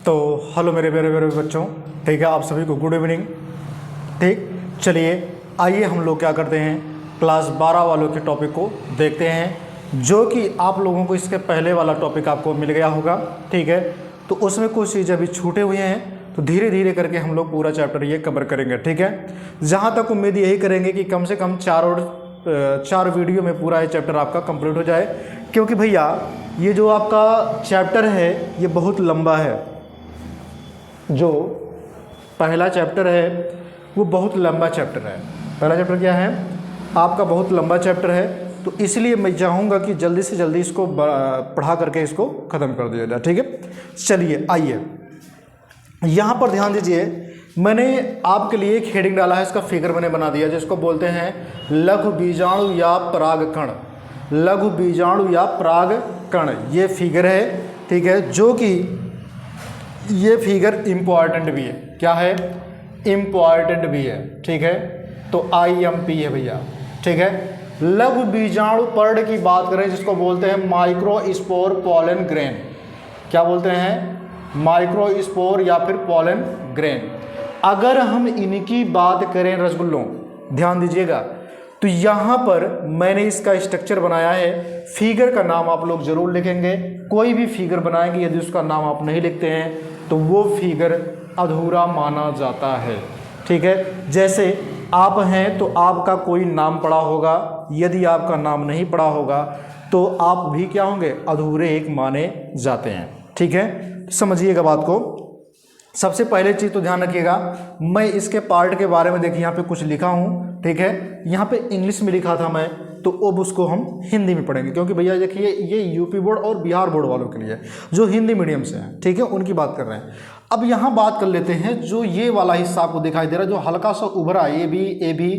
तो हेलो मेरे मेरे मेरे बच्चों, ठीक है, आप सभी को गुड इवनिंग। ठीक, चलिए आइए हम लोग क्या करते हैं, क्लास 12 वालों के टॉपिक को देखते हैं, जो कि आप लोगों को इसके पहले वाला टॉपिक आपको मिल गया होगा। ठीक है, तो उसमें कुछ चीज़ें अभी छूटे हुए हैं, तो धीरे धीरे करके हम लोग पूरा चैप्टर ये कवर करेंगे। ठीक है, जहाँ तक उम्मीद यही करेंगे कि कम से कम चार वीडियो में पूरा ये चैप्टर आपका कंप्लीट हो जाए, क्योंकि भैया ये जो आपका चैप्टर है ये बहुत लंबा है। जो पहला चैप्टर है वो बहुत लंबा चैप्टर है। पहला चैप्टर क्या है आपका, बहुत लंबा चैप्टर है, तो इसलिए मैं चाहूँगा कि जल्दी से जल्दी इसको पढ़ा करके इसको ख़त्म कर दिया जाए। ठीक है, चलिए आइए यहाँ पर ध्यान दीजिए। मैंने आपके लिए एक हेडिंग डाला है, इसका फिगर मैंने बना दिया, जिसको बोलते हैं लघु बीजाणु या परागकण। लघु बीजाणु या परागकण ये फिगर है। ठीक है, जो कि ये फिगर इम्पॉर्टेंट भी है। क्या है? इम्पॉर्टेंट भी है। ठीक है, तो IMP है भैया। ठीक है, लघु बीजाणु पर्ड की बात करें, जिसको बोलते हैं माइक्रोस्पोर पोलन ग्रेन। क्या बोलते हैं? माइक्रोस्पोर या फिर पोलन ग्रेन। अगर हम इनकी बात करें रसगुल्लों, ध्यान दीजिएगा, तो यहाँ पर मैंने इसका स्ट्रक्चर बनाया है। फिगर का नाम आप लोग जरूर लिखेंगे। कोई भी फिगर बनाएंगे, यदि उसका नाम आप नहीं लिखते हैं तो वो फिगर अधूरा माना जाता है। ठीक है, जैसे आप हैं तो आपका कोई नाम पड़ा होगा, यदि आपका नाम नहीं पड़ा होगा तो आप भी क्या होंगे, अधूरे एक माने जाते हैं। ठीक है, समझिएगा बात को। सबसे पहले चीज़ तो ध्यान रखिएगा, मैं इसके पार्ट के बारे में देखिए यहाँ पे कुछ लिखा हूँ। ठीक है, यहाँ पे इंग्लिश में लिखा था मैं, तो अब उसको हम हिंदी में पढ़ेंगे, क्योंकि भैया देखिए ये यूपी बोर्ड और बिहार बोर्ड वालों के लिए जो हिंदी मीडियम से हैं, ठीक है, उनकी बात कर रहे हैं। अब यहाँ बात कर लेते हैं, जो ये वाला हिस्सा आपको दिखाई दे रहा है, जो हल्का सा उभरा है, ये भी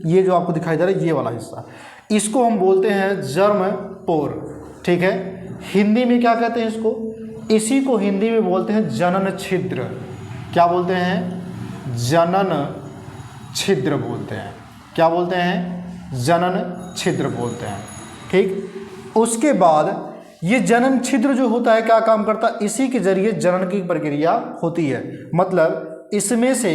ये जो आपको दिखाई दे रहा है, ये वाला हिस्सा, इसको हम बोलते हैं जर्म पोर। ठीक है, हिंदी में क्या कहते हैं इसको? इसी को हिंदी में बोलते हैं जनन छिद्र। क्या बोलते हैं? जनन छिद्र बोलते हैं। क्या बोलते हैं? जनन छिद्र बोलते हैं। ठीक, उसके बाद ये जनन छिद्र जो होता है क्या काम करता है? इसी के जरिए जनन की प्रक्रिया होती है। मतलब इसमें से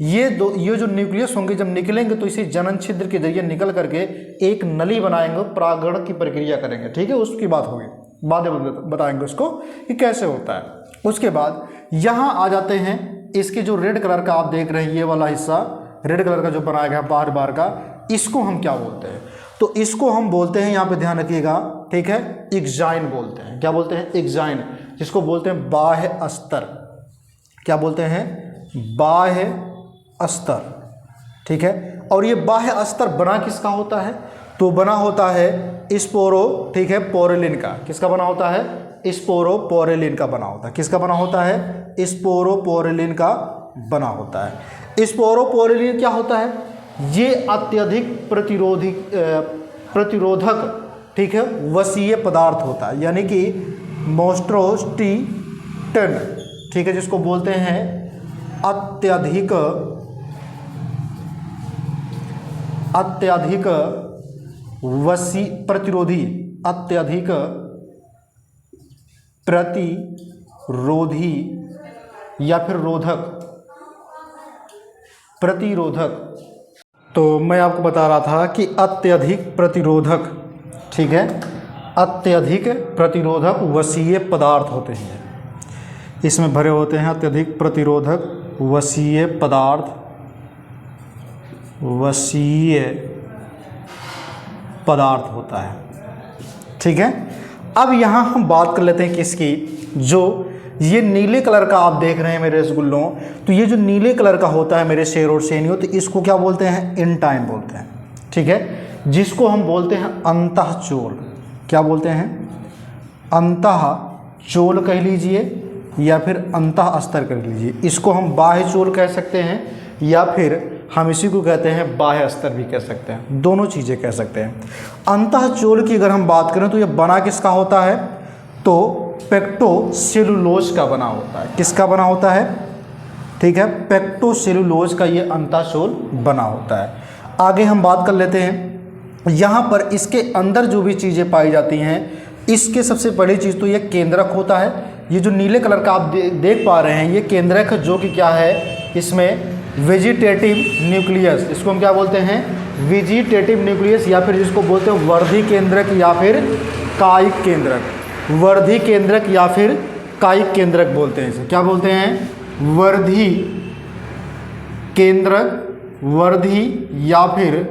ये जो न्यूक्लियस होंगे, जब निकलेंगे तो इसी जनन छिद्र के जरिए निकल करके एक नली बनाएंगे, परागण की प्रक्रिया करेंगे। ठीक है, उसकी बात होगी, बाद में बताएंगे उसको कि कैसे होता है। उसके बाद यहाँ आ जाते हैं, इसके जो रेड कलर का आप देख रहे हैं, ये वाला हिस्सा रेड कलर का जो बनाया गया बार बार का, इसको हम क्या बोलते हैं? तो इसको हम बोलते हैं, यहाँ पे ध्यान रखिएगा, ठीक है, एक्साइन बोलते हैं। क्या बोलते हैं? एक्साइन, जिसको बोलते हैं बाह्य अस्तर। क्या बोलते हैं? बाह्य अस्तर। ठीक है, और ये बाह्य अस्तर बना किसका होता है? तो बना होता है स्पोरो, ठीक है, पोरेलिन का। किसका बना होता है? स्पोरोपोरेलिन का बना होता है। किसका बना होता है? स्पोरोपोरेलिन का बना होता है। स्पोरोपोरेलिन क्या होता है? ये अत्यधिक प्रतिरोधक, ठीक है, वसीय पदार्थ होता है, यानी कि मोस्टोस्टिटन, ठीक है, जिसको बोलते हैं अत्यधिक प्रतिरोधी, अत्यधिक प्रतिरोधी या फिर प्रतिरोधक। तो मैं आपको बता रहा था कि अत्यधिक प्रतिरोधक, ठीक है, अत्यधिक प्रतिरोधक वसीय पदार्थ होते हैं, इसमें भरे होते हैं अत्यधिक प्रतिरोधक वसीय पदार्थ, वसीय पदार्थ होता है। ठीक है, अब यहाँ हम बात कर लेते हैं किसकी, जो ये नीले कलर का आप देख रहे हैं मेरे रसगुल्लों, तो ये जो नीले कलर का होता है मेरे शेर और शेनियों, तो इसको क्या बोलते हैं? इंटाइन बोलते हैं। ठीक है, जिसको हम बोलते हैं अंतःचोल। क्या बोलते हैं? अंतःचोल कह लीजिए या फिर अंतः अस्तर कह लीजिए। इसको हम बाह्य चोल कह सकते हैं, या फिर हम इसी को कहते हैं बाह्य अस्तर भी कह सकते हैं, दोनों चीज़ें कह सकते हैं। अंतःचोल की अगर हम बात करें तो ये बना किसका होता है? तो पेक्टोसेलुलोज का बना होता है। किसका बना होता है? ठीक है, पेक्टोसेलुलोज का ये अंतःचोल बना होता है। आगे हम बात कर लेते हैं, यहाँ पर इसके अंदर जो भी चीज़ें पाई जाती हैं, इसके सबसे बड़ी चीज़ तो ये केंद्रक होता है, ये जो नीले कलर का आप देख पा रहे हैं ये केंद्रक, जो कि क्या है, इसमें वेजिटेटिव न्यूक्लियस, इसको हम क्या बोलते हैं, वेजिटेटिव न्यूक्लियस, या फिर जिसको बोलते हैं वर्धी केंद्रक या फिर कायिक केंद्रक, वर्धी केंद्रक या फिर कायिक केंद्रक बोलते हैं। इसे क्या बोलते हैं, वर्धी केंद्रक, वर्धी या फिर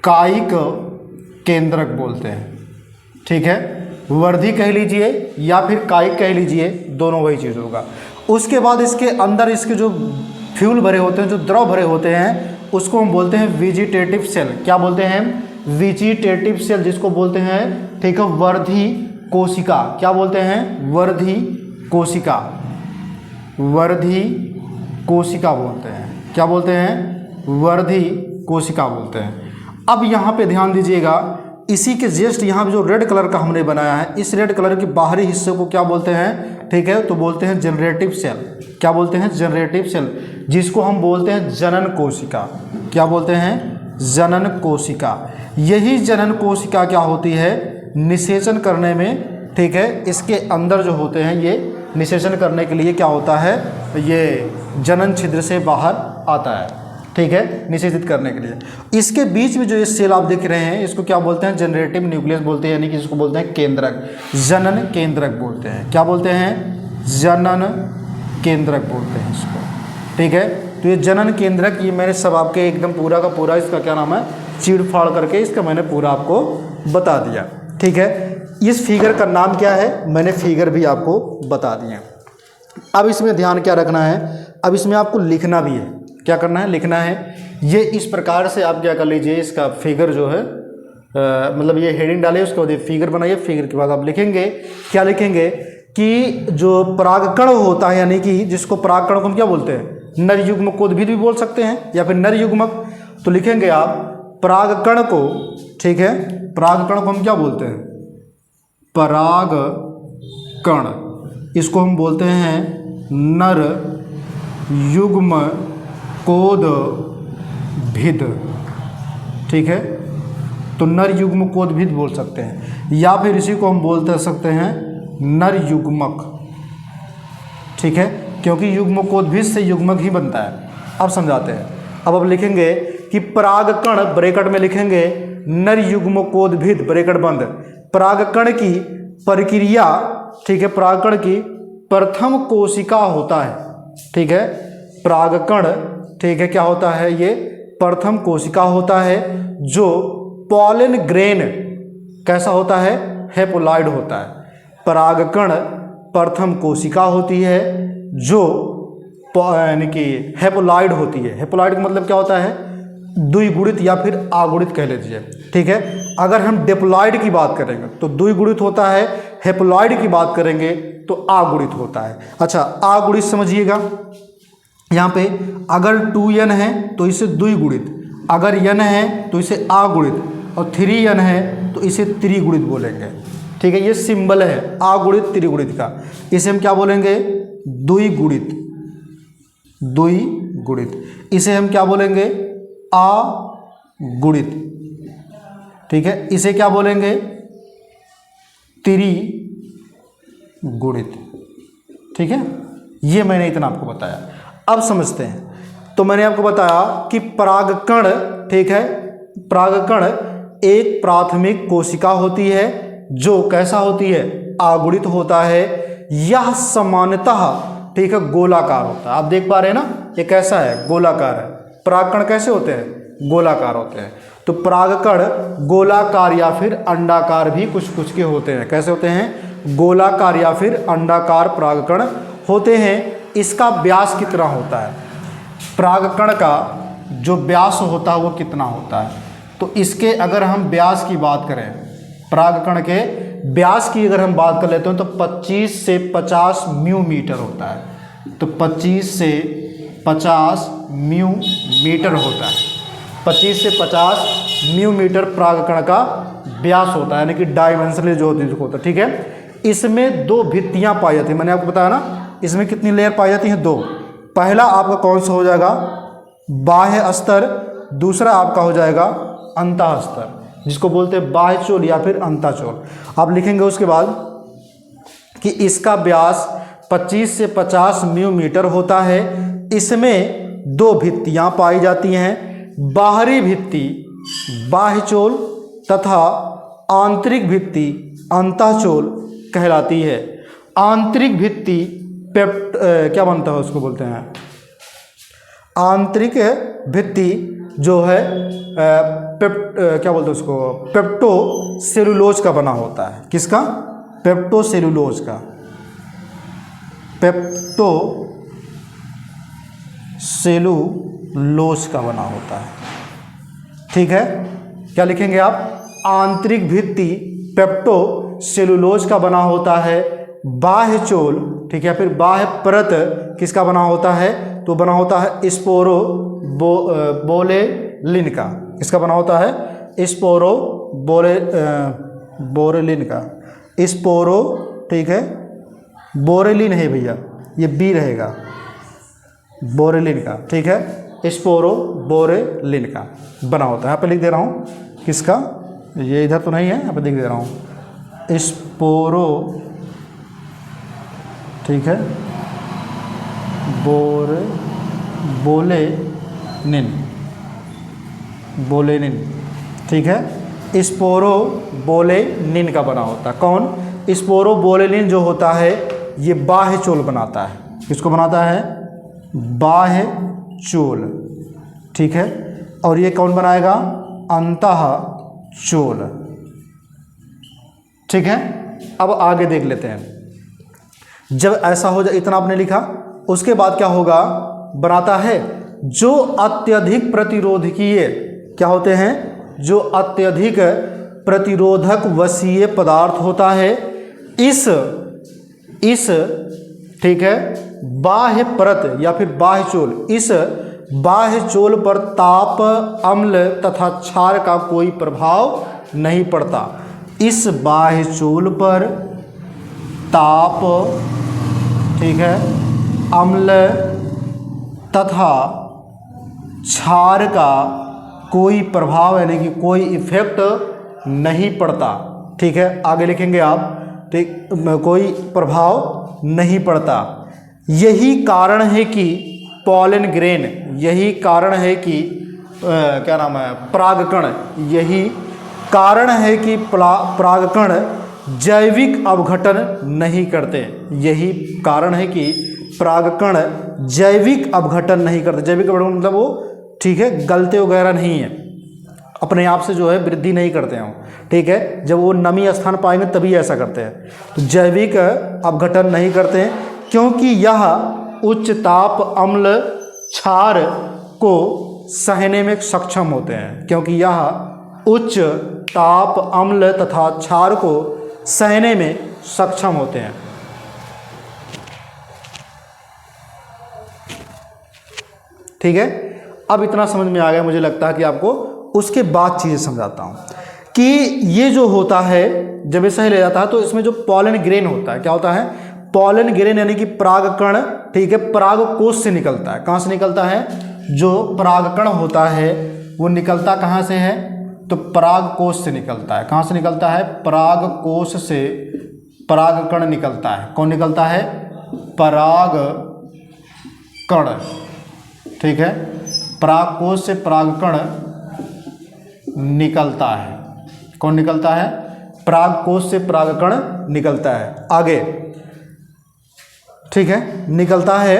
कायिक केंद्रक बोलते हैं। ठीक है, वर्धी कह लीजिए या फिर कायिक कह लीजिए, दोनों वही चीज़ होगा। उसके बाद इसके अंदर इसके जो फ्यूल भरे होते हैं, जो द्रव भरे होते हैं, उसको हम बोलते हैं वेजिटेटिव सेल। क्या बोलते हैं, वेजिटेटिव सेल, जिसको बोलते हैं, ठीक है, वर्धी कोशिका। क्या बोलते हैं, वर्धी कोशिका, वर्धी कोशिका बोलते हैं। क्या बोलते हैं, वर्धी कोशिका बोलते हैं। अब यहाँ पे ध्यान दीजिएगा, इसी के जस्ट यहाँ पे जो रेड कलर का हमने बनाया है, इस रेड कलर के बाहरी हिस्से को क्या बोलते हैं, ठीक है, तो बोलते हैं जनरेटिव सेल। क्या बोलते हैं, जनरेटिव सेल, जिसको हम बोलते हैं जनन कोशिका। क्या बोलते हैं, जनन कोशिका। यही जनन कोशिका क्या होती है, निषेचन करने में, ठीक है, इसके अंदर जो होते हैं ये निषेचन करने के लिए क्या होता है, ये जनन छिद्र से बाहर आता है। ठीक है, निषेचित करने के लिए। इसके बीच में जो ये सेल आप देख रहे हैं, इसको क्या बोलते हैं, जनरेटिव न्यूक्लियस बोलते हैं, यानी कि इसको बोलते हैं केंद्रक, जनन केंद्रक बोलते हैं। क्या बोलते हैं, जनन केंद्रक बोलते हैं इसको। ठीक है, तो ये जनन केंद्रक, ये मैंने सब आपके एकदम पूरा का पूरा इसका क्या नाम है, चीड़ फाड़ करके इसका मैंने पूरा आपको बता दिया। ठीक है, इस फिगर का नाम क्या है, मैंने फिगर भी आपको बता दिया। अब इसमें ध्यान क्या रखना है, अब इसमें आपको लिखना भी है। क्या करना है, लिखना है। ये इस प्रकार से आप क्या कर लीजिए, इसका फिगर जो है मतलब ये हेडिंग डालिए, उसके बाद ये फिगर बनाइए। फिगर के बाद आप लिखेंगे, क्या लिखेंगे कि जो परागकण होता है, यानी कि जिसको परागकण को हम क्या बोलते हैं, नर युग्मक को भी बोल सकते हैं या फिर नर युग्मक। तो लिखेंगे आप परागकण को, ठीक है, परागकण को हम क्या बोलते हैं, परागकण, इसको हम बोलते हैं नर युग्म कोद भिद। ठीक है, तो नर युग्म कोद भिद बोल सकते हैं, या फिर इसी को हम बोलते सकते हैं नर युग्मक। ठीक है, क्योंकि युग्म कोद भिद से युग्मक ही बनता है। अब समझाते हैं। अब लिखेंगे कि परागकण, ब्रैकेट में लिखेंगे नर युग्म कोद भिद, ब्रैकेट बंद, परागकण की प्रक्रिया, ठीक है, परागकण की प्रथम कोशिका होता है। ठीक है, परागकण, ठीक है, क्या होता है, ये प्रथम कोशिका होता है, जो पॉलन ग्रेन कैसा होता है, हेप्लॉइड होता है। परागकण प्रथम कोशिका होती है जो यानी कि हेप्लॉइड होती है। हेप्लॉइड का मतलब क्या होता है, द्विगुणित या फिर आगुणित कह लीजिए। ठीक है, अगर हम डिप्लॉइड की बात करेंगे तो द्विगुणित होता है, हेप्लॉइड की बात करेंगे तो आगुणित होता है। अच्छा, आगुणित समझिएगा, यहाँ पे अगर 2n है तो इसे द्विगुणित, अगर n है तो इसे आगुणित, और 3n है तो इसे त्रिगुणित बोलेंगे। ठीक है, ये सिंबल है आगुणित त्रिगुणित का, इसे हम क्या बोलेंगे, द्विगुणित, द्विगुणित। इसे हम क्या बोलेंगे, अगुणित। ठीक है, इसे क्या बोलेंगे, त्रिगुणित। ठीक है, ये मैंने इतना आपको बताया। अब समझते हैं। तो मैंने आपको बताया कि परागकण, ठीक है, परागकण एक प्राथमिक कोशिका होती है जो कैसा होती है, आगुणित होता है। यह सामान्यतः, ठीक है, गोलाकार होता है। आप देख पा रहे हैं ना, ये कैसा है, गोलाकार है। परागकण कैसे होते हैं, गोलाकार होते हैं। तो परागकण गोलाकार या फिर अंडाकार भी कुछ कुछ के होते हैं। कैसे होते हैं, गोलाकार या फिर अंडाकार परागकण होते हैं। इसका व्यास कितना होता है, परागकण का जो व्यास होता है वो कितना होता है, तो इसके अगर हम व्यास की बात करें, परागकण के व्यास की अगर हम बात कर लेते हैं तो 25 से 50 म्यू मीटर होता है। तो 25 से 50 म्यू मीटर होता है। 25 से 50 म्यू मीटर परागकण का व्यास होता है, यानी कि डायमेंशनल जो होता है। ठीक है, इसमें दो भित्तियां पाई जाती हैं। मैंने आपको बताया ना, इसमें कितनी लेयर पाई जाती हैं, दो। पहला आपका कौन सा हो जाएगा, बाह्य स्तर, दूसरा आपका हो जाएगा अंतः स्तर, जिसको बोलते हैं बाह्य चोल या फिर अंतःचोल। आप लिखेंगे उसके बाद कि इसका व्यास 25 से 50 मिलीमीटर होता है। इसमें दो भित्तियां पाई जाती हैं, बाहरी भित्ति बाह्यचोल तथा आंतरिक भित्ति अंतःचोल कहलाती है। आंतरिक भित्ति क्या बनता है उसको बोलते हैं, आंतरिक भित्ति जो है क्या बोलते हैं उसको, पेप्टोसेलुलोज का बना होता है। किसका? पेप्टोसेलुलोज का, पेप्टोसेलुलोज का बना होता है। ठीक है, क्या लिखेंगे आप? आंतरिक भित्ति पेप्टोसेलुलोज का बना होता है। बाह्य चोल, ठीक है, फिर बाह्य परत किसका बना होता है? तो बना होता है बोलेलिन का। किसका बना होता है? बोरेलिन का। स्पोरो, ठीक है, बोरेलिन है भैया, ये बी रहेगा, बोरेलिन का। ठीक है, बोरेलिन का बना होता है। यहाँ पे लिख दे रहा हूँ किसका, ये इधर तो नहीं है, यहाँ पे लिख दे रहा हूँ स्पोरो, ठीक है, बोलेनिन, ठीक है, स्पोरोबोलेनिन का बना होता है। कौन? स्पोरोबोलेनिन जो होता है ये बाह्य चोल बनाता है। किसको बनाता है? बाह्य चोल। ठीक है, और ये कौन बनाएगा? अंतःचोल। ठीक है, अब आगे देख लेते हैं। जब ऐसा हो जाए, इतना आपने लिखा, उसके बाद क्या होगा? बनाता है जो अत्यधिक प्रतिरोधकीय, क्या होते हैं? जो अत्यधिक प्रतिरोधक वसीय पदार्थ होता है, इस ठीक है, बाह्य परत या फिर बाह्य चोल, इस बाह्य चोल पर ताप, अम्ल तथा क्षार का कोई प्रभाव नहीं पड़ता। इस बाह्य चोल पर ताप, ठीक है, अम्ल तथा क्षार का कोई प्रभाव यानी कि कोई इफेक्ट नहीं पड़ता। ठीक है, आगे लिखेंगे आप, ठीक, कोई प्रभाव नहीं पड़ता। यही कारण है कि पॉलन ग्रेन, यही कारण है कि क्या नाम है, परागकण, यही कारण है कि परागकण जैविक अपघटन नहीं करते। यही कारण है कि परागकण जैविक अपघटन नहीं करते। जैविक अपघटन मतलब वो, ठीक है, गलते वगैरह नहीं है, अपने आप से जो है वृद्धि नहीं करते हैं। ठीक है, जब वो नमी स्थान पाएंगे तभी ऐसा करते हैं। तो जैविक अपघटन नहीं करते हैं क्योंकि यह उच्च ताप, अम्ल, क्षार को सहने में सक्षम होते हैं। क्योंकि यह उच्च ताप, अम्ल तथा क्षार को सहने में सक्षम होते हैं। ठीक है, अब इतना समझ में आ गया मुझे लगता है कि आपको। उसके बाद चीज़ें समझाता हूँ कि ये जो होता है, जब ऐसा ही ले जाता है तो इसमें जो पॉलन ग्रेन होता है, क्या होता है? पॉलन ग्रेन यानी कि परागकण, ठीक है, परागकोश से निकलता है। कहाँ से निकलता है? जो परागकण होता है वो निकलता कहाँ से है? तो परागकोश से निकलता है। कहाँ से निकलता है? परागकोश से परागकण निकलता है। कौन निकलता है? परागकण। ठीक है, परागकोश से परागकण निकलता है। कौन निकलता है? परागकोश से परागकण निकलता है। आगे, ठीक है, निकलता है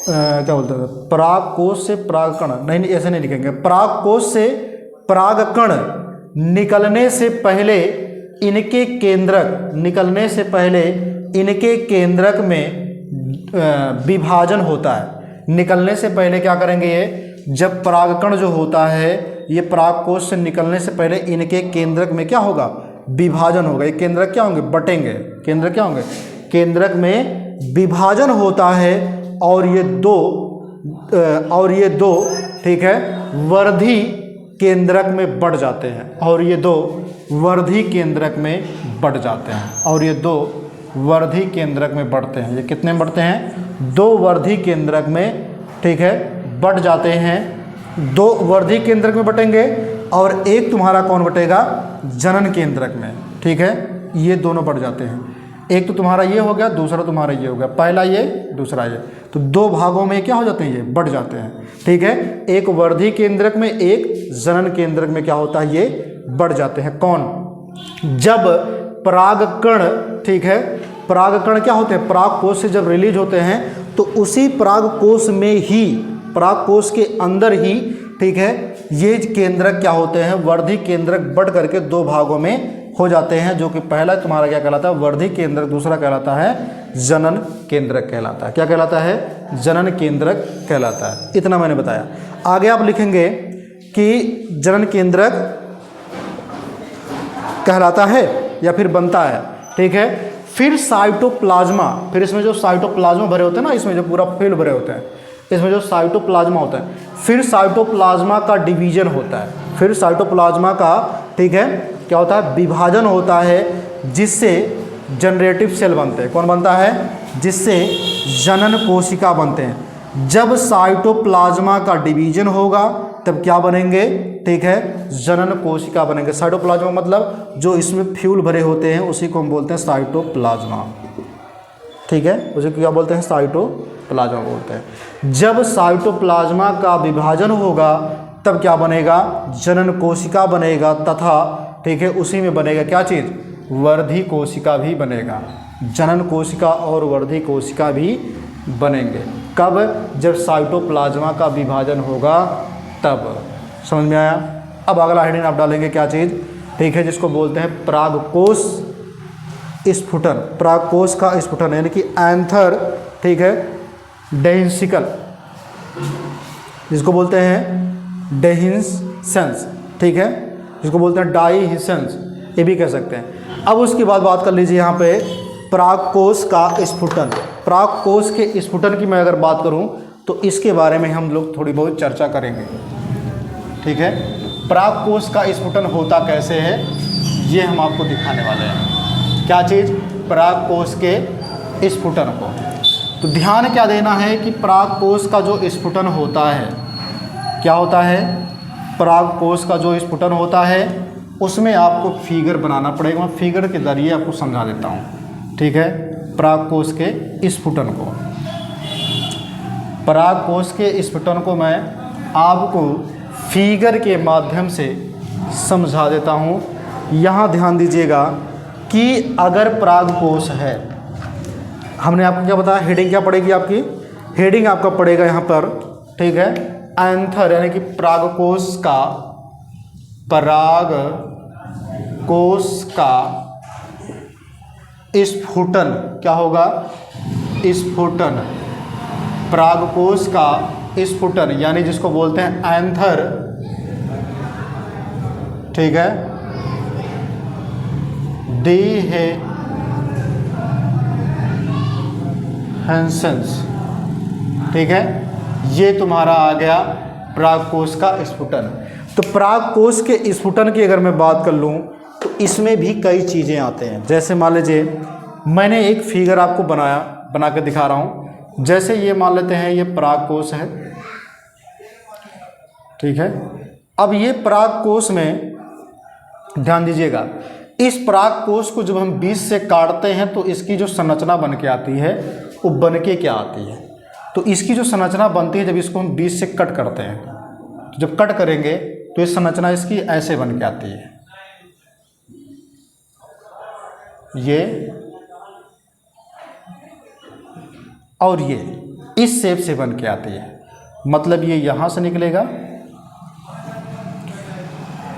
क्या बोलते हैं, परागकोश से परागकण, नहीं ऐसे नहीं लिखेंगे। परागकोश से परागकण निकलने से पहले इनके केंद्रक, निकलने से पहले इनके केंद्रक में विभाजन होता है। निकलने से पहले क्या करेंगे ये, जब परागकण जो होता है ये परागकोश से निकलने से पहले इनके केंद्रक में क्या होगा? विभाजन होगा। ये केंद्रक क्या होंगे? बटेंगे। केंद्रक क्या होंगे? केंद्रक में विभाजन होता है और ये दो ठीक है वर्धी केंद्रक में बढ़ जाते हैं। और ये दो वर्धी केंद्रक में बढ़ जाते हैं। और ये दो वर्धी केंद्रक में बढ़ते हैं। ये कितने में बढ़ते हैं? दो वर्धी केंद्रक में, ठीक है, बढ़ जाते हैं। दो वर्धी केंद्रक में बटेंगे और एक तुम्हारा कौन बटेगा? जनन केंद्रक में। ठीक है, ये दोनों बढ़ जाते हैं। एक तो तुम्हारा ये हो गया, दूसरा तुम्हारा ये हो गया, पहला ये दूसरा ये, तो दो भागों में क्या हो जाते हैं, ये बढ़ जाते हैं। ठीक है, एक वर्धी केंद्रक में, एक जनन केंद्रक में क्या होता है, ये बढ़ जाते हैं। कौन? जब परागकण, ठीक है, परागकण क्या होते हैं, परागकोश से जब रिलीज होते हैं तो उसी परागकोश में ही, परागकोश के अंदर ही, ठीक है, ये केंद्रक क्या होते हैं, वर्धी केंद्रक बढ़ करके दो भागों में हो जाते हैं, जो कि पहला तुम्हारा क्या कहलाता है, वर्धी केंद्रक, दूसरा कहलाता है जनन केंद्रक कहलाता है। क्या कहलाता है? जनन केंद्रक कहलाता है। इतना मैंने बताया। आगे आप लिखेंगे कि जनन केंद्रक कहलाता है या फिर बनता है। ठीक है, फिर साइटोप्लाज्मा, फिर इसमें जो साइटोप्लाज्मा भरे होते हैं ना, इसमें जो पूरा फील्ड भरे होते हैं, इसमें जो साइटोप्लाज्मा होता है, फिर साइटोप्लाज्मा का डिवीजन होता है, फिर साइटोप्लाज्मा का, ठीक है, क्या होता है, विभाजन होता है, जिससे जनरेटिव सेल बनते हैं। कौन बनता है? जिससे जनन कोशिका बनते हैं। जब साइटोप्लाज्मा का डिवीजन होगा तब क्या बनेंगे, ठीक है, जनन कोशिका बनेंगे। साइटोप्लाज्मा मतलब जो इसमें फ्यूल भरे होते हैं उसी को हम बोलते हैं साइटोप्लाज्मा। ठीक है, उसे क्या बोलते हैं, साइटोप्लाज्मा बोलते हैं। जब साइटोप्लाज्मा का विभाजन होगा तब क्या बनेगा, जनन कोशिका बनेगा, तथा ठीक है उसी में बनेगा क्या चीज़, वर्धी कोशिका भी बनेगा। जनन कोशिका और वर्धी कोशिका भी बनेंगे। कब? जब साइटोप्लाज्मा का विभाजन होगा तब। समझ में आया? अब अगला हेडिंग आप डालेंगे क्या चीज़, ठीक है, जिसको बोलते हैं परागकोश स्फुटन। परागकोश का स्फुटन यानी कि एंथर, ठीक है, डेहिंसिकल, जिसको बोलते हैं डेहिंसेंस, ठीक है, जिसको बोलते हैं डाइहिसेंस, ये भी कह सकते हैं। अब उसके बाद बात कर लीजिए यहाँ पे परागकोश का स्फुटन। परागकोश के स्फुटन की मैं अगर बात करूँ तो इसके बारे में हम लोग थोड़ी बहुत चर्चा करेंगे। ठीक है, परागकोश का स्फुटन होता कैसे है ये हम आपको दिखाने वाले हैं। क्या चीज़? परागकोश के स्फुटन को। तो ध्यान क्या देना है कि परागकोश का जो स्फुटन होता है, क्या होता है, परागकोश का जो स्फुटन होता है उसमें आपको फिगर बनाना पड़ेगा। मैं फिगर के जरिए आपको समझा देता हूँ। ठीक है, परागकोश के स्फुटन को, परागकोश के स्फुटन को मैं आपको फिगर के माध्यम से समझा देता हूँ। यहाँ ध्यान दीजिएगा कि अगर परागकोश है, हमने आपको क्या बताया, हेडिंग क्या पड़ेगी आपकी, हेडिंग आपका पड़ेगा यहाँ पर, ठीक है, एंथर यानी कि परागकोश का, परागकोश का स्फुटन। क्या होगा? स्फुटन। परागकोश का स्फुटन यानी जिसको बोलते हैं एंथर, ठीक है, डेहिंसेंस, ठीक है, ये तुम्हारा आ गया परागकोश का स्फुटन। तो परागकोश के स्फुटन की अगर मैं बात कर लूँ तो इसमें भी कई चीज़ें आते हैं। जैसे मान लीजिए मैंने एक फिगर आपको बना के दिखा रहा हूँ। जैसे ये मान लेते हैं ये परागकोश है, ठीक है। अब ये परागकोश में ध्यान दीजिएगा, इस परागकोश को जब हम बीच से काटते हैं तो इसकी जो संरचना बन के आती है वो बन के क्या आती है, तो इसकी जो संरचना बनती है जब इसको हम बीच से कट करते हैं, तो जब कट करेंगे तो ये संरचना इसकी ऐसे बन के आती है, ये और ये इस शेप से बन के आती है। मतलब ये यहाँ से निकलेगा,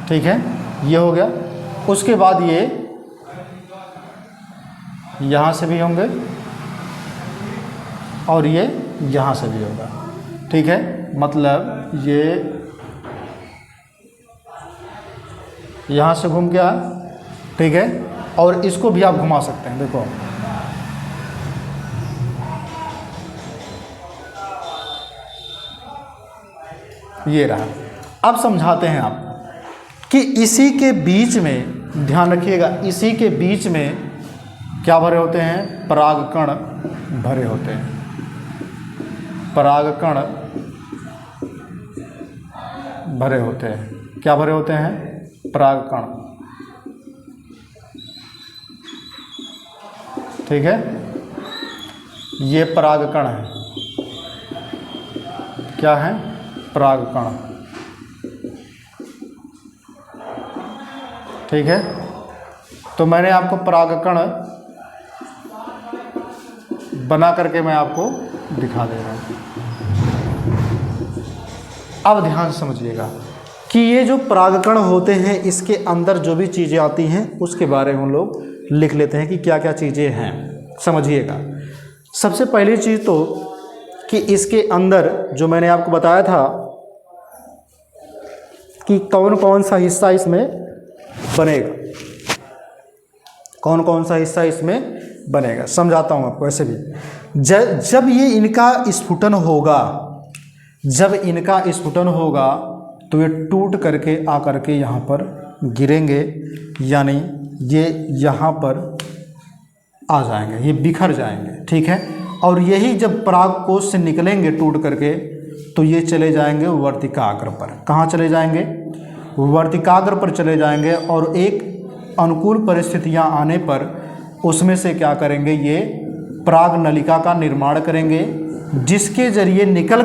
ठीक है, ये हो गया। उसके बाद ये यहाँ से भी होंगे और ये यहाँ से भी होगा, ठीक है। मतलब ये यहाँ से घूम गया, ठीक है, और इसको भी आप घुमा सकते हैं। देखो ये रहा। अब समझाते हैं आपको कि इसी के बीच में ध्यान रखिएगा, इसी के बीच में क्या भरे होते हैं, परागकण भरे होते हैं। परागकण भरे होते हैं। क्या भरे होते हैं? परागकण। ठीक है, ये परागकण है। क्या है? परागकण। ठीक है, तो मैंने आपको परागकण बना करके मैं आपको दिखा दे रहा हूँ। अब ध्यान से समझिएगा कि ये जो परागकण होते हैं, इसके अंदर जो भी चीज़ें आती हैं उसके बारे में हम लोग लिख लेते हैं कि क्या क्या चीज़ें हैं। समझिएगा, सबसे पहली चीज़ तो कि इसके अंदर जो मैंने आपको बताया था कि कौन कौन सा हिस्सा इसमें बनेगा, कौन कौन सा हिस्सा इसमें बनेगा, समझाता हूँ आपको। ऐसे भी जब ये इनका स्फुटन होगा, जब इनका स्फुटन होगा तो ये टूट करके आकर के यहाँ पर गिरेंगे, यानी ये यहाँ पर आ जाएंगे, ये बिखर जाएंगे। ठीक है, और यही जब परागकोश से निकलेंगे टूट करके तो ये चले जाएंगे वर्तिकाग्र पर। कहाँ चले जाएंगे? वर्तिकाग्र पर चले जाएंगे, और एक अनुकूल परिस्थितियाँ आने पर उसमें से क्या करेंगे, ये पराग नलिका का निर्माण करेंगे, जिसके जरिए निकल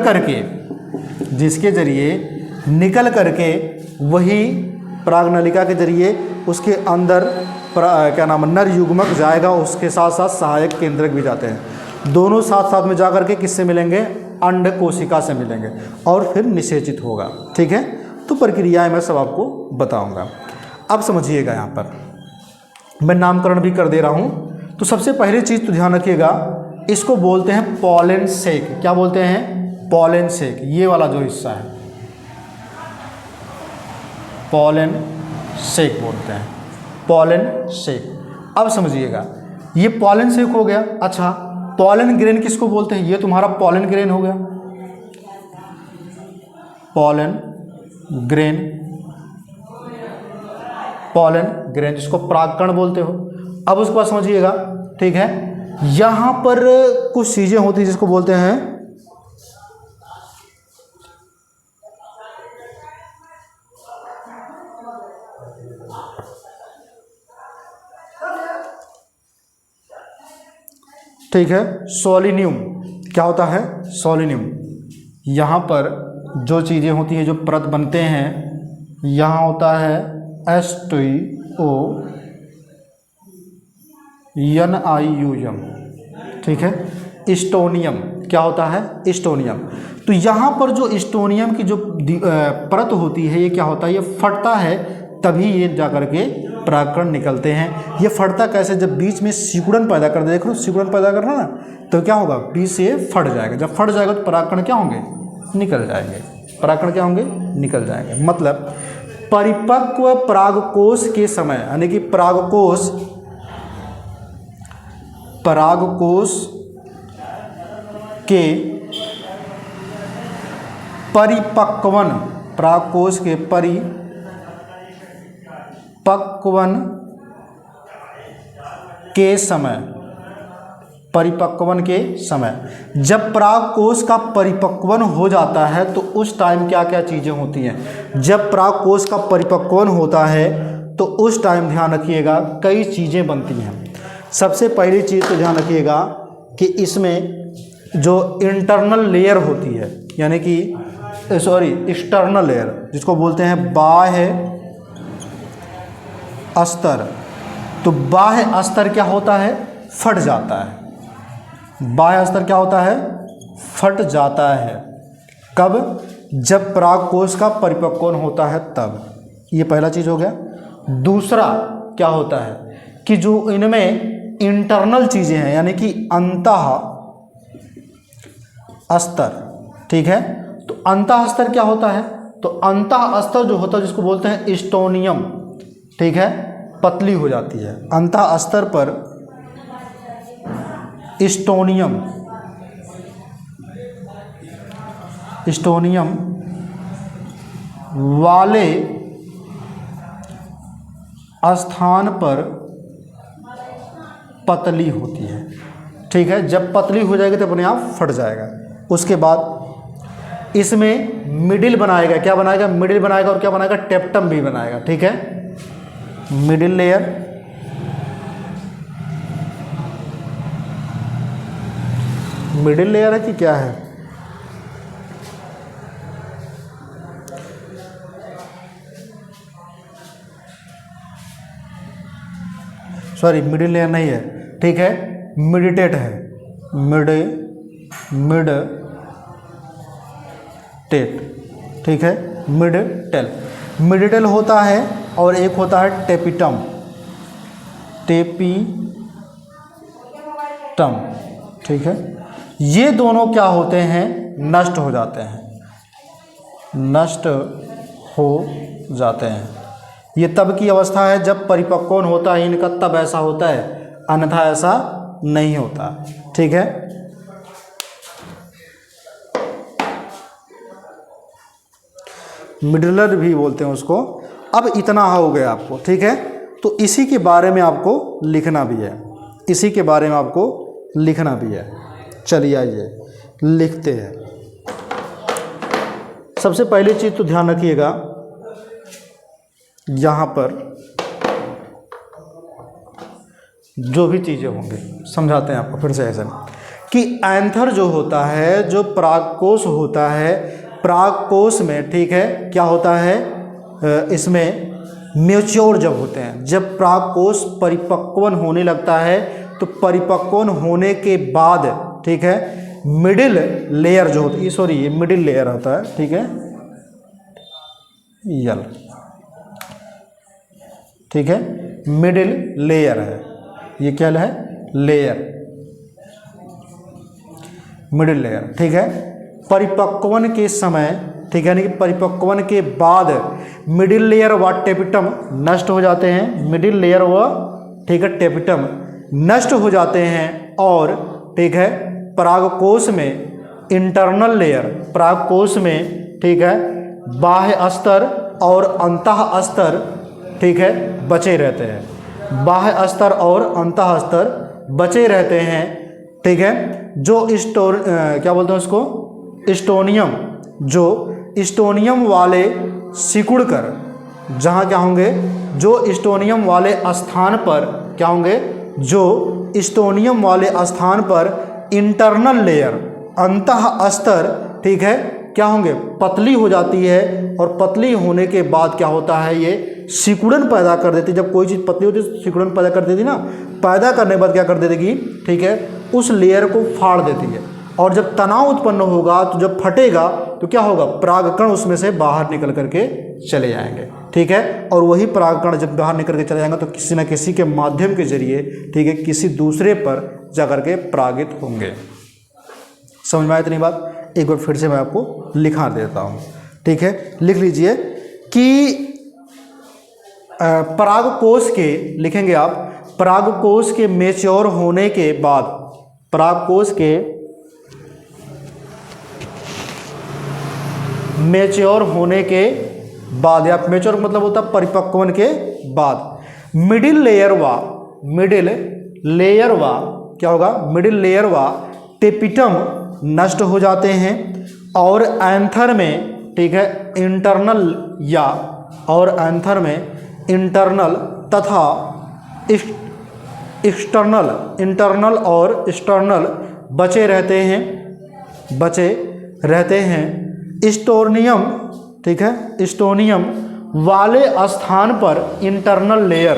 करके वही पराग नलिका के जरिए उसके अंदर क्या नाम नर युग्मक जाएगा, उसके साथ साथ सहायक केंद्रक भी जाते हैं। दोनों साथ साथ में जाकर के किससे मिलेंगे? अंड कोशिका से मिलेंगे और फिर निषेचित होगा। ठीक है, तो प्रक्रियाएं मैं सब आपको बताऊंगा। अब समझिएगा, यहाँ पर मैं नामकरण भी कर दे रहा हूँ। तो सबसे पहली चीज़ तो ध्यान रखिएगा, इसको बोलते हैं पॉलन सेक। क्या बोलते हैं? पॉलन सेक। ये वाला जो हिस्सा है पॉलन सेक बोलते हैं, पॉलन सेक। अब समझिएगा, ये पॉलन सेक हो गया। अच्छा, पॉलन ग्रेन किसको बोलते हैं? ये तुम्हारा पॉलन ग्रेन हो गया, पॉलन ग्रेन, पॉलन ग्रेन जिसको परागकण बोलते हो। अब उसके बाद समझिएगा, ठीक है, यहाँ पर कुछ चीज़ें होती हैं जिसको बोलते हैं ठीक है सोलिनियम। क्या होता है? सोलिनियम। यहाँ पर जो चीज़ें होती हैं, जो परत बनते हैं, यहाँ होता है STONIUM। ठीक है, स्टोनियम। क्या होता है? स्टोनियम। तो यहाँ पर जो स्टोनियम की जो परत होती है, ये क्या होता है? ये फटता है, तभी ये जाकर के परागकण निकलते हैं। ये फटता कैसे? जब बीच में सिकुड़न पैदा कर दे, देख लो सिकुड़न पैदा करना ना, तो क्या होगा? बीच से ये फट जाएगा। जब फट जाएगा तो परागकण क्या होंगे? निकल जाएंगे। परागकण क्या होंगे? निकल जाएंगे। मतलब परिपक्व परागकोश के समय, यानी कि परागकोश के परिपक्वन, परागकोश के परिपक्वन के समय, परिपक्वन के समय, जब परागकोश का परिपक्वन हो जाता है तो उस टाइम क्या क्या चीज़ें होती हैं? जब परागकोश का परिपक्वन होता है तो उस टाइम ध्यान रखिएगा कई चीज़ें बनती हैं। सबसे पहली चीज़ तो ध्यान रखिएगा कि इसमें जो इंटरनल लेयर होती है, यानी कि एक्सटर्नल लेयर, जिसको बोलते हैं बाह्य अस्तर, तो बाह्य अस्तर क्या होता है? फट जाता है। बाह्य अस्तर क्या होता है? फट जाता है। कब? जब परागकोश का परिपक्वन होता है तब। ये पहला चीज़ हो गया। दूसरा क्या होता है कि जो इनमें इंटरनल चीज़ें हैं, यानी कि अंतः अस्तर, ठीक है, तो अंतः अस्तर क्या होता है? तो अंतः अस्तर जो होता है, जिसको बोलते हैं स्टोनियम, ठीक है, पतली हो जाती है। अंतः अस्तर पर स्टोनियम वाले स्थान पर पतली होती है। ठीक है, जब पतली हो जाएगी तो अपने आप फट जाएगा। उसके बाद इसमें मिडिल बनाएगा। क्या बनाएगा? मिडिल बनाएगा। और क्या बनाएगा? टेप्टम भी बनाएगा। ठीक है, मिडिल लेयर मिडिल लेयर है कि क्या है? सॉरी, मिडिल लेयर नहीं है, ठीक है, मिडिटेट है, मिडटेट, ठीक है, मिडटेल। मिडिटेल होता है और एक होता है टेपिटम, टेपिटम, ठीक है। ये दोनों क्या होते हैं? नष्ट हो जाते हैं, नष्ट हो जाते हैं। ये तब की अवस्था है जब परिपक्वन होता है इनका, तब ऐसा होता है, अन्यथा ऐसा नहीं होता, ठीक है। मिडलर भी बोलते हैं उसको। अब इतना हो गया आपको, ठीक है। तो इसी के बारे में आपको लिखना भी है, इसी के बारे में आपको लिखना भी है। चलिए आइए लिखते हैं। सबसे पहली चीज़ तो ध्यान रखिएगा, यहाँ पर जो भी चीज़ें होंगी समझाते हैं आपको फिर से ऐसे कि एंथर जो होता है, जो परागकोश होता है, परागकोश में, ठीक है, क्या होता है, इसमें मैच्योर जब होते हैं, जब परागकोश परिपक्वन होने लगता है, तो परिपक्वन होने के बाद, ठीक है, मिडिल लेयर जो होती है, सॉरी ये मिडिल लेयर होता है, ठीक है, यल, ठीक है, मिडिल लेयर है, ये क्या है, लेयर, मिडिल लेयर, ठीक है। परिपक्वन के समय, ठीक है, यानी कि परिपक्वन के बाद मिडिल लेयर व टेपिटम नष्ट हो जाते हैं, मिडिल लेयर व, ठीक है, टेपिटम नष्ट हो जाते हैं, और ठीक है, परागकोश में इंटरनल लेयर, परागकोश में, ठीक है, बाह्य स्तर और अंतः स्तर, ठीक है, बचे रहते हैं, बाह्य स्तर और अंतः स्तर बचे रहते हैं, ठीक है। जो क्या बोलते हैं उसको, स्टोनियम, जो स्टोनियम वाले सिकुड़कर, जहाँ क्या होंगे, जो स्टोनियम वाले स्थान पर क्या होंगे, जो स्टोनियम वाले स्थान पर इंटरनल लेयर, अंतः स्तर, ठीक है, क्या होंगे, पतली हो जाती है, और पतली होने के बाद क्या होता है, ये सिकुड़न पैदा कर देती। जब कोई चीज़ पतली होती है सिकुड़न पैदा कर देती ना, पैदा करने के बाद क्या कर देगी, ठीक है, उस लेयर को फाड़ देती है, और जब तनाव उत्पन्न होगा, तो जब फटेगा तो क्या होगा, परागकण उसमें से बाहर निकल करके चले जाएंगे, ठीक है। और वही परागकण जब बाहर निकल के चले जाएंगे तो किसी न किसी के माध्यम के जरिए, ठीक है, किसी दूसरे पर जाकर के परागित होंगे। समझ में आया इतनी बात? एक बार फिर से मैं आपको लिखा देता हूँ, ठीक है। लिख लीजिए कि परागकोश के, लिखेंगे आप, परागकोश के मैच्योर होने के बाद, परागकोश के मैच्योर होने के बाद, या मैच्योर मतलब होता है परिपक्वन के बाद, मिडिल लेयर व, मिडिल लेयर व क्या होगा, मिडिल लेयर व टेपिटम नष्ट हो जाते हैं, और एंथर में, ठीक है, इंटरनल या, और एंथर में इंटरनल तथा एक्सटर्नल, इंटरनल और एक्सटर्नल बचे रहते हैं, बचे रहते हैं। स्टोनियम, ठीक है, स्टोनियम वाले स्थान पर इंटरनल लेयर,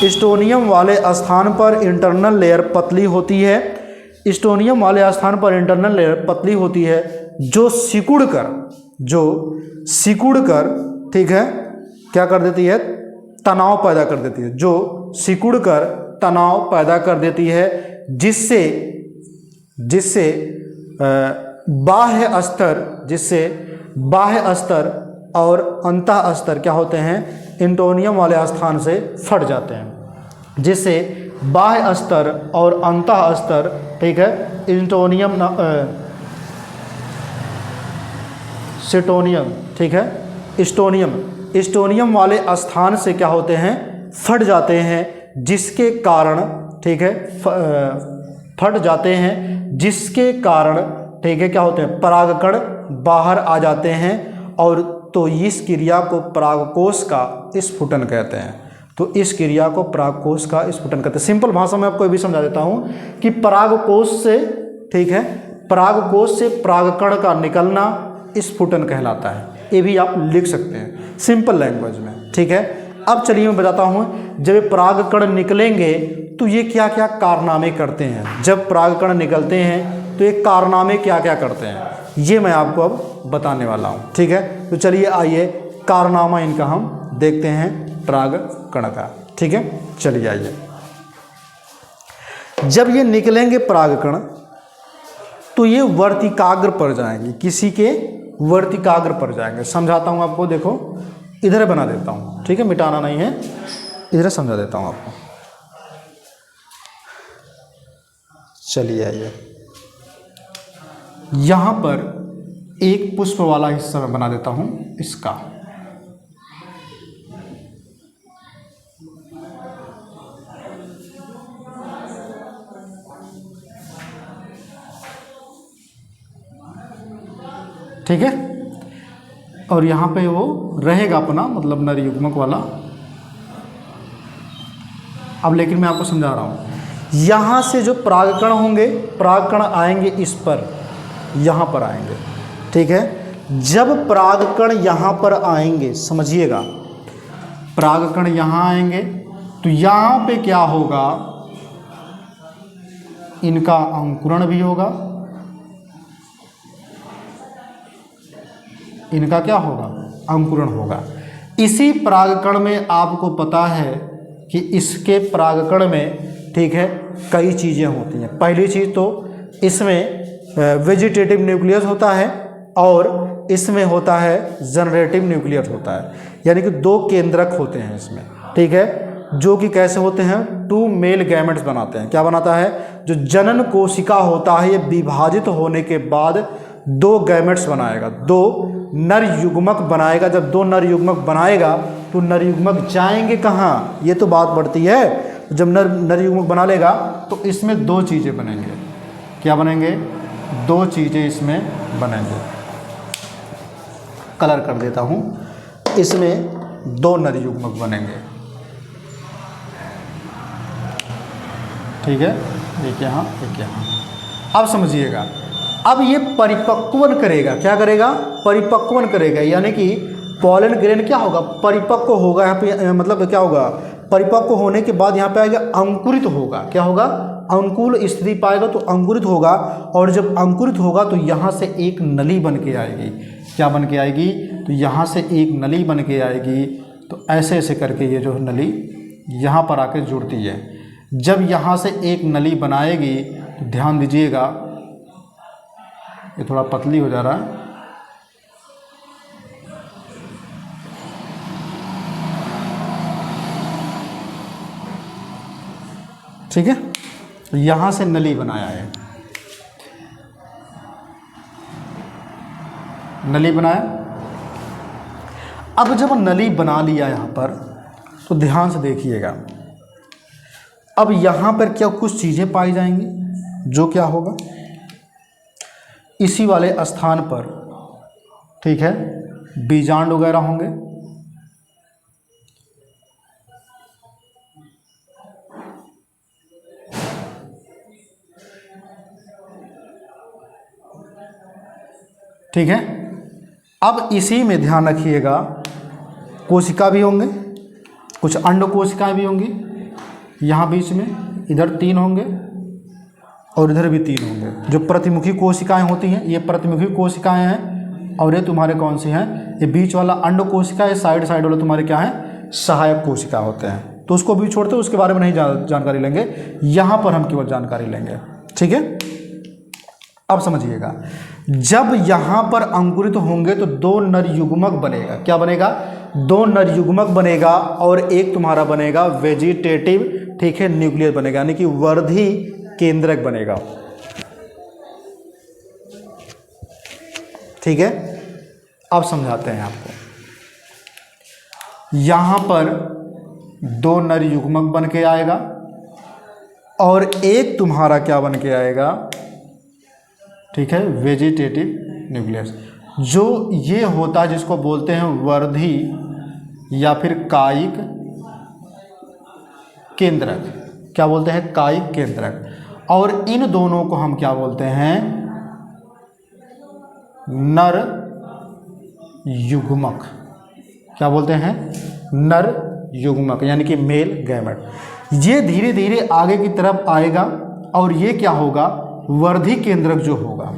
स्टोनियम वाले स्थान पर इंटरनल लेयर पतली होती है, स्टोनियम वाले स्थान पर इंटरनल लेयर पतली होती है, जो सिकुड़कर, ठीक है, क्या कर देती है, तनाव पैदा कर देती है, जो सिकुड़कर तनाव पैदा कर देती है, जिससे बाह्य स्तर और अंतः स्तर क्या होते हैं, इंटोनियम वाले स्थान से फट जाते हैं, जिससे बाह्य स्तर और अंतः स्तर, ठीक है, इंटोनियम सिटोनियम, ठीक है, स्टोनियम वाले स्थान से क्या होते हैं, फट जाते हैं, जिसके कारण, ठीक है, फट जाते हैं, जिसके कारण, ठीक है, क्या होते हैं, परागकण बाहर आ जाते हैं, और तो इस क्रिया को परागकोश का स्फुटन कहते हैं। तो इस क्रिया को परागकोश का स्फुटन कहते हैं। सिंपल भाषा में आपको ये भी समझा देता हूँ कि परागकोश से, ठीक है, परागकोश से परागकण का निकलना स्फुटन कहलाता है। ये भी आप लिख सकते हैं सिंपल लैंग्वेज में, ठीक है। अब चलिए मैं बताता हूँ, जब ये परागकण निकलेंगे तो ये क्या क्या कारनामे करते हैं। जब परागकण निकलते हैं तो ये कारनामे क्या क्या करते हैं, ये मैं आपको अब बताने वाला हूँ, ठीक है। तो चलिए आइए कारनामा इनका हम देखते हैं परागकण का, ठीक है। चलिए आइए, जब ये निकलेंगे परागकण तो ये वर्तिकाग्र पर जाएंगे, किसी के वर्तिकाग्र पर जाएंगे। समझाता हूँ आपको, देखो इधर बना देता हूँ, ठीक है, मिटाना नहीं है, इधर समझा देता हूँ आपको। चलिए आइए, यहाँ पर एक पुष्प वाला हिस्सा मैं बना देता हूँ इसका, ठीक है। और यहाँ पे वो रहेगा अपना, मतलब नर युग्मक वाला। अब लेकिन मैं आपको समझा रहा हूँ, यहाँ से जो परागकण होंगे, परागकण आएंगे इस पर, यहाँ पर आएंगे, ठीक है। जब परागकण यहाँ पर आएंगे, समझिएगा, परागकण यहाँ आएंगे तो यहाँ पे क्या होगा, इनका अंकुरण भी होगा, इनका क्या होगा, अंकुरण होगा। इसी परागकण में आपको पता है कि इसके परागकण में, ठीक है, कई चीज़ें होती हैं। पहली चीज़ तो इसमें वेजिटेटिव न्यूक्लियस होता है और इसमें होता है जनरेटिव न्यूक्लियस होता है, यानी कि दो केंद्रक होते हैं इसमें, ठीक है, जो कि कैसे होते हैं, टू मेल गैमेट्स बनाते हैं। क्या बनाता है, जो जनन कोशिका होता है ये विभाजित होने के बाद दो गैमेट्स बनाएगा, दो नर युग्मक बनाएगा। जब दो नर युग्मक बनाएगा तो नर युग्मक जाएंगे कहाँ, ये तो बात बढ़ती है। जब नर युग्मक बना लेगा तो इसमें दो चीज़ें बनेंगे। क्या बनेंगे, दो चीज़ें इसमें बनेंगे। कलर कर देता हूँ, इसमें दो नर युग्मक बनेंगे, ठीक है, एक यहाँ एक यहाँ। अब समझिएगा, अब ये परिपक्वन करेगा, क्या करेगा, परिपक्वन करेगा, यानी कि पॉलन ग्रेन क्या होगा, परिपक्व होगा। यहाँ पे मतलब क्या होगा, परिपक्व होने के बाद यहाँ पे आएगा अंकुरित होगा। क्या होगा, अनुकूल स्थिति पाएगा तो अंकुरित होगा। और जब अंकुरित होगा तो यहाँ से एक नली बन के आएगी। क्या बन के आएगी, तो यहाँ से एक नली बन के आएगी। तो ऐसे ऐसे करके ये जो नली यहाँ पर आके जुड़ती है। जब यहाँ से एक नली बनाएगी तो ध्यान दीजिएगा, ये थोड़ा पतली हो जा रहा है, ठीक है। यहाँ से नली बनाया है, नली बनाया। अब जब नली बना लिया यहाँ पर, तो ध्यान से देखिएगा, अब यहाँ पर क्या कुछ चीज़ें पाई जाएंगी, जो क्या होगा, इसी वाले स्थान पर, ठीक है, बीजांड वगैरह होंगे, ठीक है। अब इसी में ध्यान रखिएगा, कोशिका भी होंगे, कुछ अंड कोशिकाएं भी होंगी यहाँ बीच में, इधर 3 होंगे और इधर भी 3 होंगे। जो प्रतिमुखी कोशिकाएं होती हैं, ये प्रतिमुखी कोशिकाएं हैं। और ये तुम्हारे कौन सी हैं, ये बीच वाला अंड कोशिका है, साइड साइड वाले तुम्हारे क्या हैं, सहायक कोशिका होते हैं। तो उसको भी छोड़ते, उसके बारे में नहीं जानकारी लेंगे, यहाँ पर हम केवल जानकारी लेंगे, ठीक है। अब समझिएगा, जब यहाँ पर अंकुरित होंगे तो दो नर युग्मक बनेगा। क्या बनेगा, दो नर युग्मक बनेगा और एक तुम्हारा बनेगा वेजिटेटिव, ठीक है, न्यूक्लियस बनेगा, यानी कि वर्धी केंद्रक बनेगा, ठीक है। अब समझाते हैं आपको, यहां पर दो नर युग्मक बन के आएगा और एक तुम्हारा क्या बन के आएगा, ठीक है, वेजिटेटिव न्यूक्लियस। जो ये होता है जिसको बोलते हैं वर्धी या फिर कायिक केंद्रक। क्या बोलते हैं, कायिक केंद्रक। और इन दोनों को हम क्या बोलते हैं, नर युग्मक। क्या बोलते हैं, नर युग्मक, यानी कि मेल गैमेट। ये धीरे धीरे आगे की तरफ आएगा और ये क्या होगा, वर्धी केंद्रक जो होगा,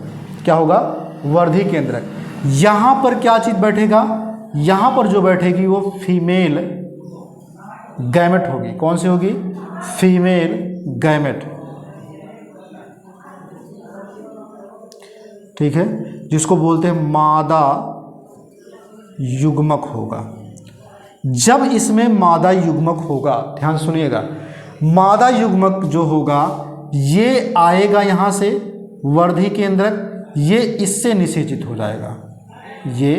क्या होगा, वर्धी केंद्रक। यहाँ पर क्या चीज बैठेगा, यहाँ पर जो बैठेगी वो फीमेल गैमेट होगी। कौन सी होगी, फीमेल गैमेट, ठीक है, जिसको बोलते हैं मादा युग्मक होगा। जब इसमें मादा युग्मक होगा, ध्यान सुनिएगा, मादा युग्मक जो होगा ये आएगा यहाँ से वर्धी केंद्रक, ये इससे निषेचित हो जाएगा, ये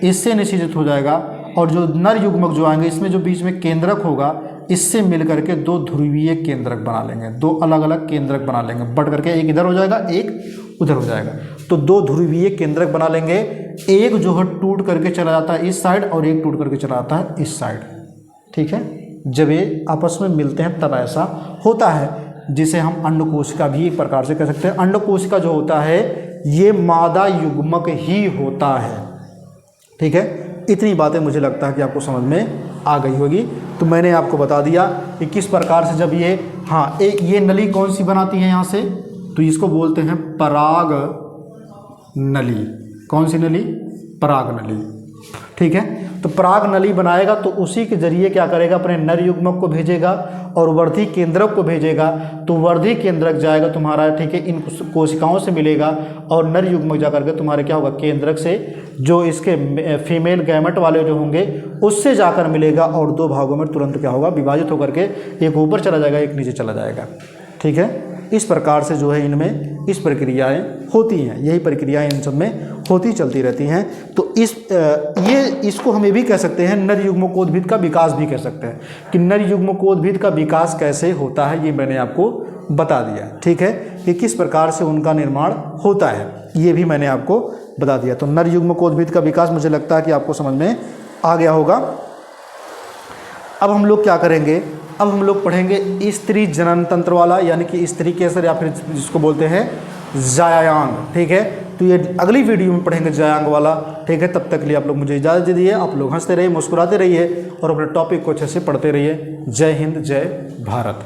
इससे निषेचित हो जाएगा, और जो नर युग्मक जो आएंगे इसमें जो बीच में केंद्रक होगा इससे मिलकर के दो ध्रुवीय केंद्रक बना लेंगे, दो अलग अलग केंद्रक बना लेंगे, बढ़ करके एक इधर हो जाएगा एक उधर हो जाएगा, तो दो ध्रुवीय केंद्रक बना लेंगे। एक जो है टूट करके चला जाता है इस साइड और एक टूट करके चला जाता है इस साइड, ठीक है। जब ये आपस में मिलते हैं तब ऐसा होता है, जिसे हम अंडकोशिका भी एक प्रकार से कह सकते हैं। अंडकोशिका जो होता है ये मादा युग्मक ही होता है, ठीक है। इतनी बातें मुझे लगता है कि आपको समझ में आ गई होगी। तो मैंने आपको बता दिया कि किस प्रकार से जब ये, हाँ, एक ये नली कौन सी बनाती है यहाँ से, तो इसको बोलते हैं पराग नली। कौन सी नली, पराग नली, ठीक है। तो पराग नली बनाएगा तो उसी के जरिए क्या करेगा, अपने नर युग्मक को भेजेगा और वर्धी केंद्रक को भेजेगा, तो वर्धी केंद्रक जाएगा तुम्हारा, ठीक है, इन कोशिकाओं से मिलेगा, और नर युग्मक जा करके तुम्हारे क्या होगा, केंद्रक से जो इसके फीमेल गैमेट वाले जो होंगे उससे जाकर मिलेगा, और दो भागों में तुरंत क्या होगा, विभाजित होकर के एक ऊपर चला जाएगा एक नीचे चला जाएगा, ठीक है। इस प्रकार से जो है इनमें इस प्रक्रियाएं होती हैं, यही प्रक्रियाएं इन सब में होती चलती रहती हैं। तो इसको हम ये भी कह सकते हैं, नर युग्मकोद्भिद का विकास भी कह सकते हैं, कि नर युग्मकोद्भिद का विकास कैसे होता है, ये मैंने आपको बता दिया, ठीक है, कि किस प्रकार से उनका निर्माण होता है, ये भी मैंने आपको बता दिया। तो नर युग्मकोद्भिद का विकास मुझे लगता है कि आपको समझ में आ गया होगा। अब हम लोग क्या करेंगे, अब हम लोग पढ़ेंगे स्त्री जनन तंत्र वाला, यानी कि स्त्री केसर, या फिर जिसको बोलते हैं जायांग, ठीक है। तो ये अगली वीडियो में पढ़ेंगे जायांग वाला, ठीक है। तब तक के लिए आप लोग मुझे इजाज़त दीजिए, आप लोग हंसते रहिए, मुस्कुराते रहिए और अपने टॉपिक को अच्छे से पढ़ते रहिए। जय हिंद, जय भारत।